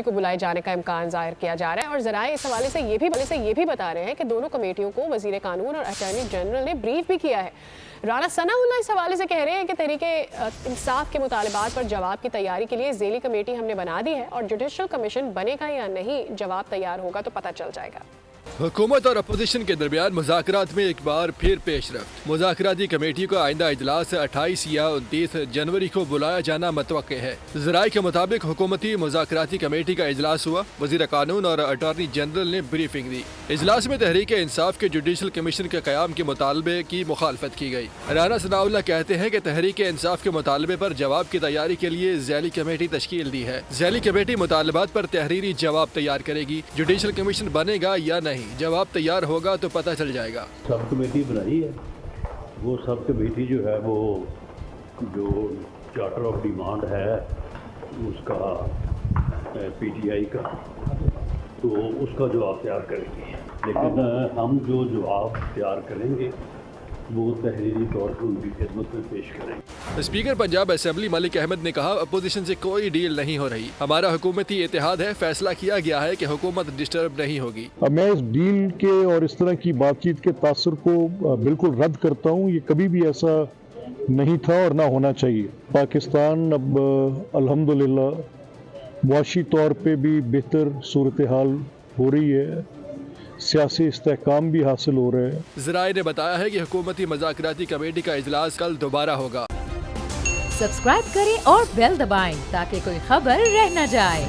کو بلائے جانے کا امکان ظاہر کیا جا رہا ہے اور ذرائع اس حوالے سے یہ بھی بتا رہے ہیں کہ دونوں کمیٹیوں کو وزیر قانون اور اٹارنی جنرل نے بریف بھی کیا ہے۔ رانا ثناء اللہ اس حوالے سے کہہ رہے ہیں کہ تحریک انصاف کے مطالبات پر جواب کی تیاری کے لیے ذیلی کمیٹی ہم نے بنا دی ہے اور جوڈیشل کمیشن بنے گا یا نہیں، جواب تیار ہوگا تو پتہ چل جائے گا۔ حکومت اور اپوزیشن کے درمیان مذاکرات میں ایک بار پھر پیش رفت۔ مذاکراتی کمیٹی کا آئندہ اجلاس 28 یا 29 جنوری کو بلایا جانا متوقع ہے۔ ذرائع کے مطابق حکومتی مذاکراتی کمیٹی کا اجلاس ہوا، وزیر قانون اور اٹارنی جنرل نے بریفنگ دی۔ اجلاس میں تحریک انصاف کے جوڈیشل کمیشن کے قیام کے مطالبے کی مخالفت کی گئی۔ رانا ثناء اللہ کہتے ہیں کہ تحریک انصاف کے مطالبے پر جواب کی تیاری کے لیے ذیلی کمیٹی تشکیل دی ہے۔ ذیلی کمیٹی مطالبات پر تحریری جواب تیار کرے گی۔ جوڈیشل کمیشن بنے گا یا نہیں، جواب تیار ہوگا تو پتہ چل جائے گا۔ سب کمیٹی بنائی ہے، وہ سب کمیٹی جو ہے وہ جو چارٹر آف ڈیمانڈ ہے اس کا پی ٹی آئی کا، تو اس کا جواب تیار کریں گے، لیکن ہم جو جواب تیار کریں گے وہ تحریری طور پر ان کی خدمت میں پیش کریں گے۔ اسپیکر پنجاب اسمبلی ملک احمد نے کہا، اپوزیشن سے کوئی ڈیل نہیں ہو رہی، ہمارا حکومتی اتحاد ہے، فیصلہ کیا گیا ہے کہ حکومت ڈسٹرب نہیں ہوگی۔ میں اس ڈیل کے اور اس طرح کی بات چیت کے تاثر کو بالکل رد کرتا ہوں، یہ کبھی بھی ایسا نہیں تھا اور نہ ہونا چاہیے۔ پاکستان اب الحمدللہ معاشی طور پہ بھی بہتر صورتحال ہو رہی ہے، سیاسی استحکام بھی حاصل ہو رہے ہیں۔ ذرائع نے بتایا ہے کہ حکومتی مذاکراتی کمیٹی کا اجلاس کل دوبارہ ہوگا۔ سبسکرائب کریں اور بیل دبائیں تاکہ کوئی خبر رہ نہ جائے۔